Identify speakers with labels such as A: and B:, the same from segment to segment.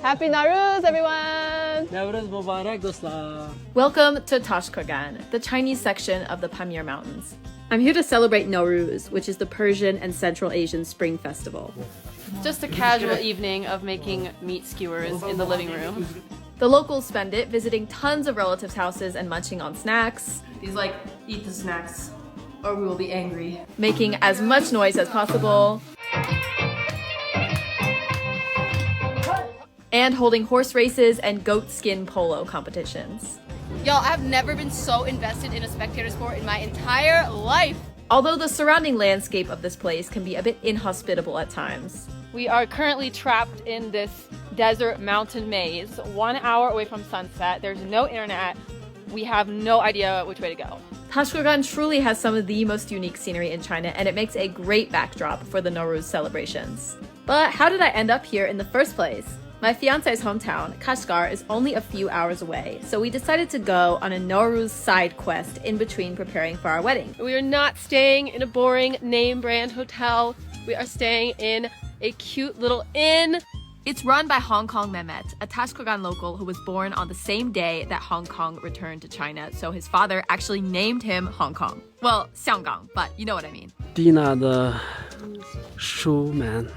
A: Happy Nowruz, everyone!
B: Nowruz Mubarak, dostlar.
A: Welcome to Tashkurgan, the Chinese section of the Pamir Mountains. I'm here to celebrate Nowruz, which is the Persian and Central Asian Spring Festival. Just a casual evening of making meat skewers in the living room. The locals spend it visiting tons of relatives' houses and munching on snacks. These like, eat the snacks or we will be angry. Making as much noise as possible. And holding horse races and goat skin polo competitions.
C: Y'all, I've never been so invested in a spectator sport in my entire life.
A: Although the surrounding landscape of this place can be a bit inhospitable at times.
C: We are currently trapped in this desert mountain maze, 1 hour away from sunset. There's no internet. We have no idea which way to go.
A: Tashkurgan truly has some of the most unique scenery in China, and it makes a great backdrop for the Nowruz celebrations. But how did I end up here in the first place? My fiance's hometown, Kashgar, is only a few hours away, so we decided to go on a Nowruz side quest in between preparing for our wedding.
C: We are not staying in a boring name brand hotel. We are staying in a cute little inn.
A: It's run by Hong Kong Mehmet, a Tashkurgan local who was born on the same day that Hong Kong returned to China, so his father actually named him Hong Kong. Well, Xianggang, but you know what I mean.
B: Dina 的书漫。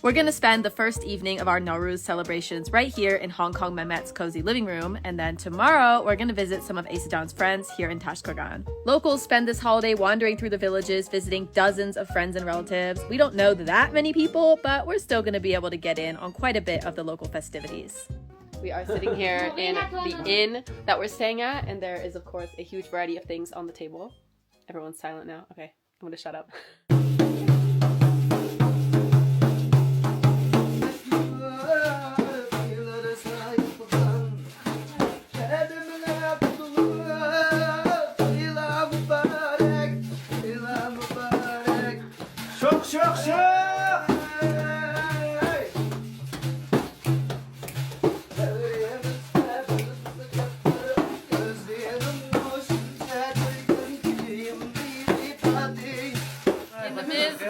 A: We're gonna spend the first evening of our Nowruz celebrations right here in Hong Kong Mehmet's cozy living room, and then tomorrow we're gonna visit some of Asadan's friends here in Tashkurgan. Locals spend this holiday wandering through the villages, visiting dozens of friends and relatives. We don't know that many people, but we're still gonna be able to get in on quite a bit of the local festivities.
C: We are sitting here in the inn that we're staying at, and there is, of course, a huge variety of things on the table. Everyone's silent now. Okay, I'm gonna shut up.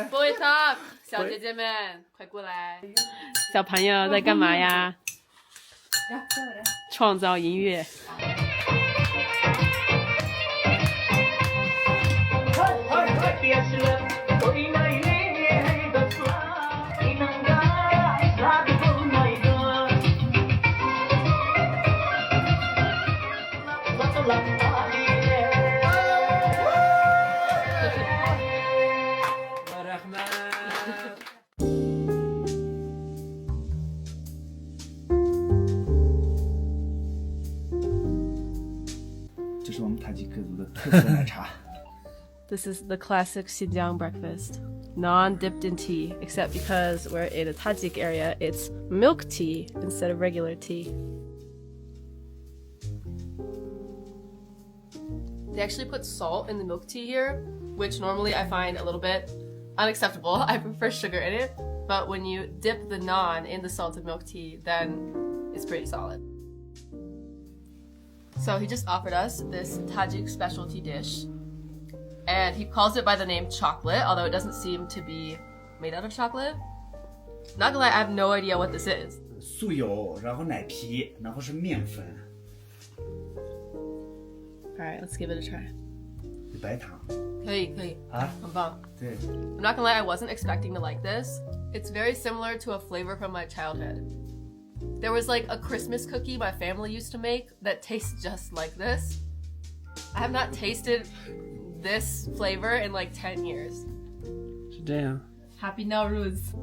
C: Boy-talk， 小姐姐们，快过来！小朋友在干嘛呀？创造音乐。This is the classic Xinjiang breakfast, non-dipped in tea, except because we're in a Tajik area, it's milk tea instead of regular tea. They actually put salt in the milk tea here, which normally I find a little bit unacceptable. I prefer sugar in it, but when you dip the naan in the salted milk tea, then it's pretty solid. So he just offered us this Tajik specialty dish, and he calls it by the name chocolate, although it doesn't seem to be made out of chocolate. Not gonna lie, I have no idea what this is.
D: 素油，然后奶皮，然后是面粉。
C: Alright, let's give it a try.
D: 白糖。
C: 可以，很棒。
D: 对。
C: I'm not gonna lie, I wasn't expecting to like this. It's very similar to a flavor from my childhood. There was like a Christmas cookie my family used to make that tastes just like this. I have not tasted this flavor in like 10 years.
B: 是这样。
C: Happy Nowruz.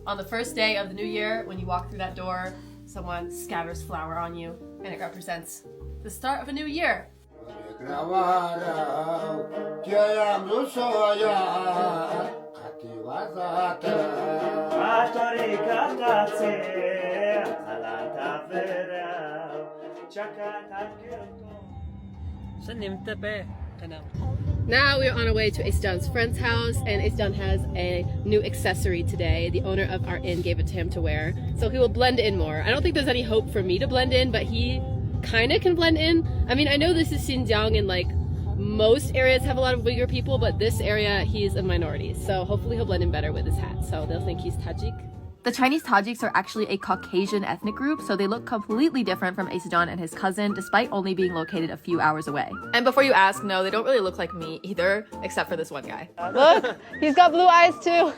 C: On the first day of the new year, when you walk through that door, someone scatters flour on you, and it represents the start of a new year. Now we are on our way to Asadan's friend's house, and Asadan has a new accessory today. The owner of our inn gave it to him to wear, so he will blend in more. I don't think there's any hope for me to blend in, but he kind of can blend in. I mean, I know this is Xinjiang and like
A: most areas have a lot of Uyghur people, but this area he's a minority. So hopefully he'll blend in better with his hat. So they'll think he's Tajik. The Chinese Tajiks are actually a Caucasian ethnic group, so they look completely different from Asajan and his cousin, despite only being located a few hours away. And before you ask, no, they don't really look like me either, except for this one guy. Look, he's got blue eyes too.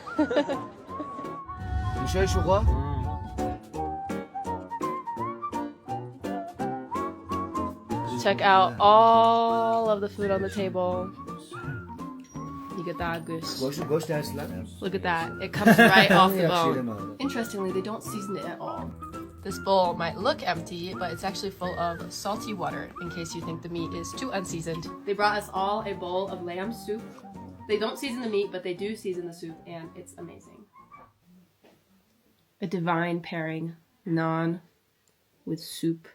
A: Check out all of the food on the table. Look at that, Gus. Look at that. It comes right off the bone. Interestingly, they don't season it at all. This bowl might look empty, but it's actually full of salty water in case you think the meat is too unseasoned. They brought us all a bowl of lamb soup. They don't season the meat, but they do season the soup, and it's amazing. A divine pairing. Naan with soup.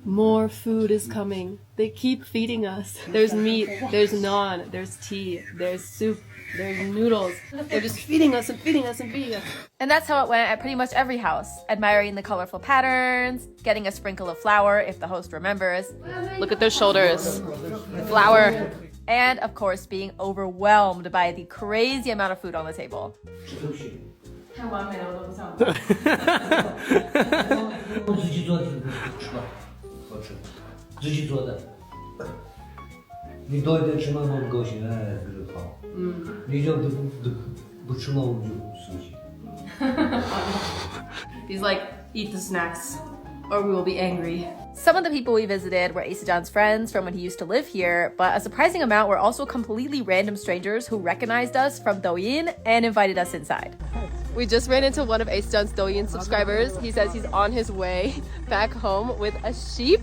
A: More food is coming. They keep feeding us. There's meat, there's naan, there's tea, there's soup, there's noodles. They're just feeding us and feeding us and feeding us. And that's how it went at pretty much every house. Admiring the colorful patterns, getting a sprinkle of flour if the host remembers. Look at those shoulders. Flour. And of course, being overwhelmed by the crazy amount of food on the table.
E: 自己做的，你多一点吃嘛，我们高兴哎，这个好。你就不吃嘛，我们就不休息。
A: He's like, eat the snacks, or we will be angry. Some of the people we visited were Asajan's friends from when he used to live here, but a surprising amount were also completely random strangers who recognized us from Douyin and invited us inside. We just ran into one of Asajan's Douyin subscribers. He says he's on his way back home with a sheep.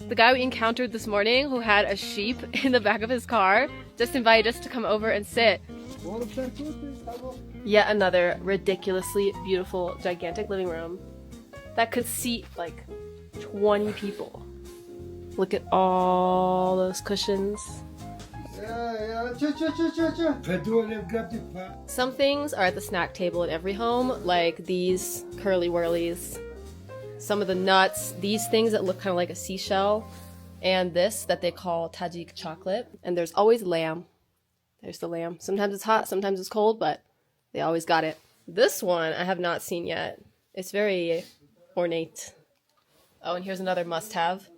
A: The guy we encountered this morning who had a sheep in the back of his car just invited us to come over and sit. Yet another ridiculously beautiful, gigantic living room that could seat like 20 people. Look at all those cushions. Some things are at the snack table at every home, like these curly whirlies. Some of the nuts, these things that look kind of like a seashell, and this that they call Tajik chocolate. And there's always lamb. There's the lamb. Sometimes it's hot, sometimes it's cold, but they always got it. This one I have not seen yet. It's very ornate. Oh, and here's another must-have.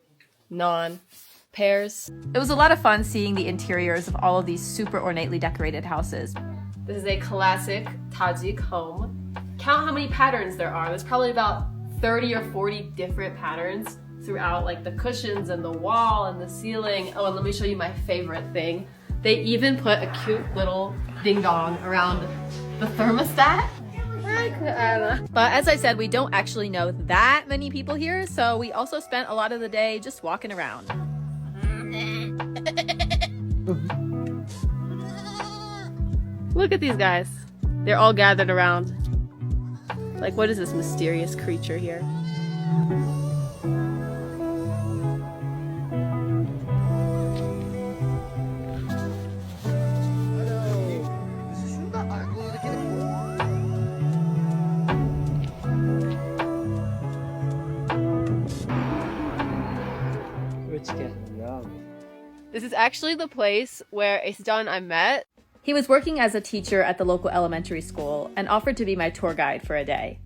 A: Naan. Pears. It was a lot of fun seeing the interiors of all of these super ornately decorated houses. This is a classic Tajik home. Count how many patterns there are. There's probably about 30 or 40 different patterns throughout, like the cushions and the wall and the ceiling. Oh, and let me show you my favorite thing. They even put a cute little ding-dong around the thermostat. But as I said, we don't actually know that many people here, so we also spent a lot of the day just walking around. Look at these guys. They're all gathered around. Like, what is this mysterious creature here? This is actually the place where Asajan and I met. He was working as a teacher at the local elementary school and offered to be my tour guide for a day.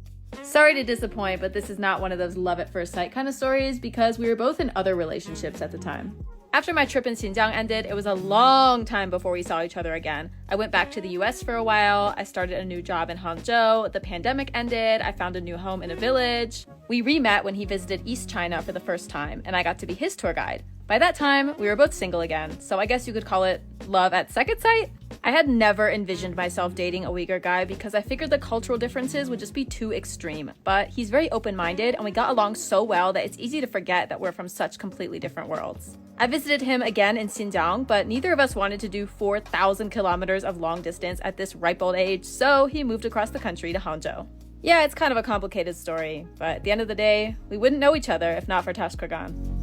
A: Sorry to disappoint, but this is not one of those love at first sight kind of stories because we were both in other relationships at the time. After my trip in Xinjiang ended, it was a long time before we saw each other again. I went back to the US for a while, I started a new job in Hangzhou, the pandemic ended, I found a new home in a village. We re-met when he visited East China for the first time, and I got to be his tour guide. By that time, we were both single again, so I guess you could call it love at second sight? I had never envisioned myself dating a Uyghur guy because I figured the cultural differences would just be too extreme. But he's very open-minded and we got along so well that it's easy to forget that we're from such completely different worlds. I visited him again in Xinjiang, but neither of us wanted to do 4,000 kilometers of long distance at this ripe old age, so he moved across the country to Hangzhou. Yeah, it's kind of a complicated story, but at the end of the day, we wouldn't know each other if not for Tashkurgan.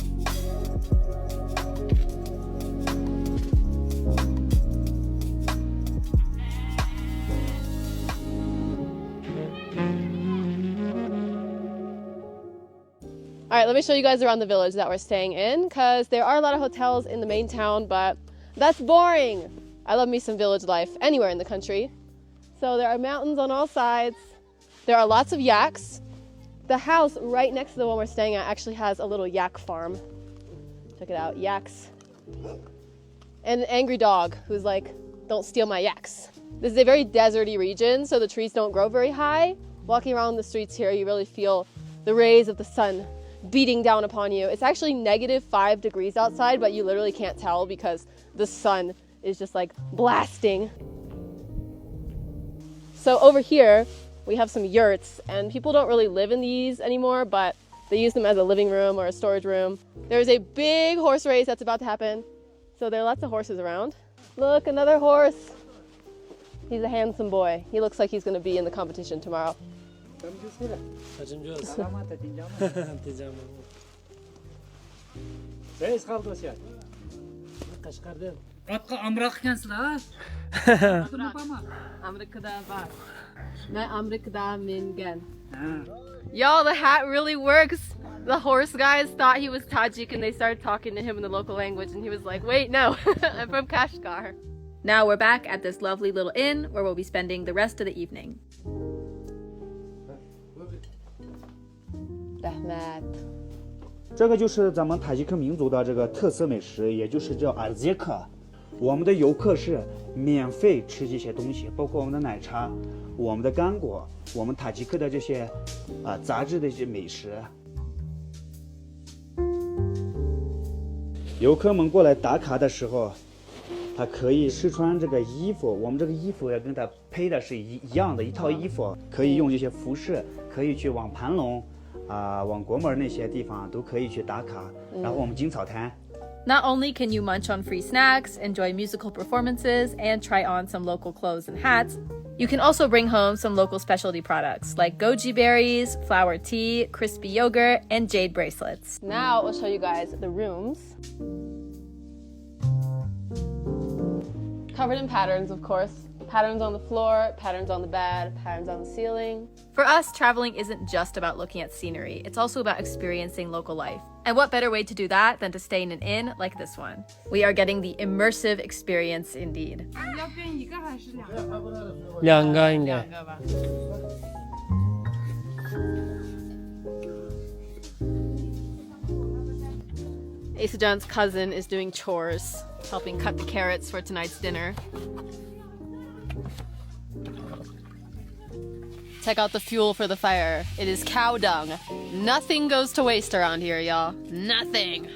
C: right, let me show you guys around the village that we're staying in, because there are a lot of hotels in the main town, but that's boring. I love me some village life anywhere in the country. So there are mountains on all sides. There are lots of yaks. The house right next to the one we're staying at actually has a little yak farm. Check it out, yaks. And an angry dog who's like, don't steal my yaks. This is a very deserty region, so the trees don't grow very high. Walking around the streets here, you really feel the rays of the sun beating down upon you. It's actually -5 degrees outside, but you literally can't tell because the sun is just like blasting. So over here, we have some yurts, and people don't really live in these anymore, but they use them as a living room or a storage room. There's a big horse race that's about to happen. So there are lots of horses around. Look, another horse. He's a handsome boy. He looks like he's going to be in the competition tomorrow. Y'all, the hat really works. The horse guys thought he was Tajik and they started talking to him in the local language, and he was like, wait, no, I'm from Kashgar.
A: Now we're back at this lovely little inn where we'll be spending the rest of the evening.
C: Rahmat.
D: 这个就是咱们塔吉克民族的这个特色美食，也就是叫阿兹克。我们的游客是免费吃这些东西，包括我们的奶茶、我们的干果、我们塔吉克的这些杂志的一些美食。游客们过来打卡的时候，他可以试穿这个衣服，我们这个衣服也跟他配的是一样的一套衣服，可以用这些服饰，可以去往盘龙往国门那些地方都可以去打卡。然后我们金草滩。
A: Not only can you munch on free snacks, enjoy musical performances, and try on some local clothes and hats, you can also bring home some local specialty products like goji berries, flower tea, crispy yogurt, and jade bracelets.
C: Now I'll show you guys the rooms. Covered in patterns, of course. Patterns on the floor, patterns on the bed, patterns on the ceiling.
A: For us, traveling isn't just about looking at scenery, it's also about experiencing local life. And what better way to do that than to stay in an inn like this one? We are getting the immersive experience indeed.
B: 2个应该。
C: Asajan's cousin is doing chores, helping cut the carrots for tonight's dinner. Check out the fuel for the fire. It is cow dung. Nothing goes to waste around here, y'all. Nothing.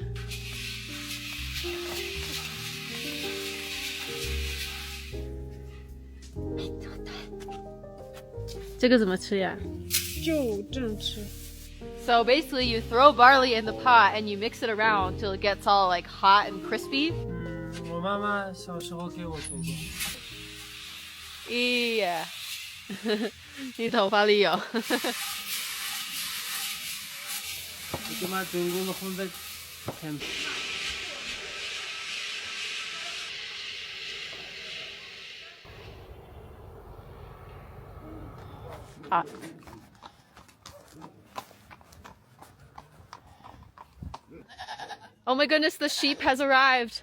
C: So basically you throw barley in the pot and you mix it around till it gets all like hot and crispy.
B: 我妈妈小时候给我做过。
C: Yeah. 你头发里有。
B: 이게 막 중국의 혼자 햄.
C: Hot. Oh my goodness, the sheep has arrived.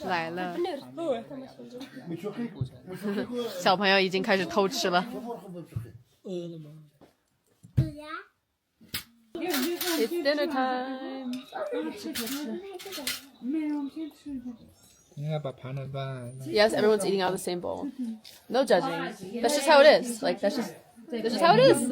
C: 来了。小朋友已经开始偷吃了。It's dinner time. Yes, everyone's eating out of the same bowl. No judging. That's just how it is. Like that's just how it is.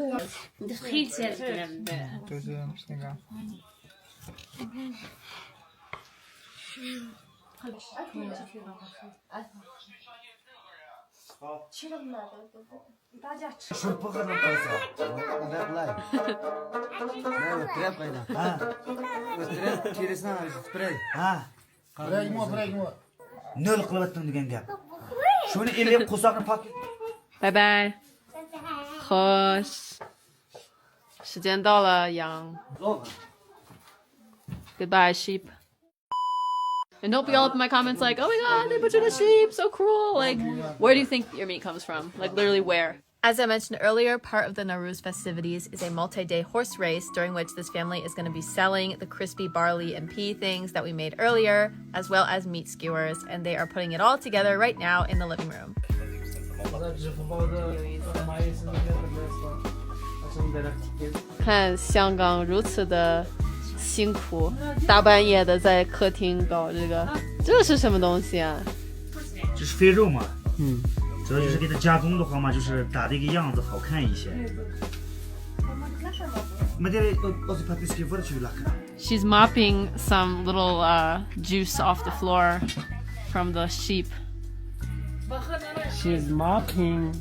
C: Bye bye. 时间到了，羊。
A: Goodbye, sheep. And don't be all up in my comments like, oh my god, they butchered a sheep, so cruel. Like, where do you think your meat comes from? Like, literally where? As I mentioned earlier, part of the Nowruz festivities is a multi-day horse race during which this family is going to be selling the crispy barley and pea things that we made earlier, as well as meat skewers, and they are putting it all together right now in the living room. 看香港如此的辛苦，大半夜的在客厅搞这个，这是什么东西啊？
D: 这是肥肉嘛，主要就是给它加工的话嘛，就是打的一个样子好看一些。
A: She's mopping some little juice off the floor from the sheep.
B: She's mopping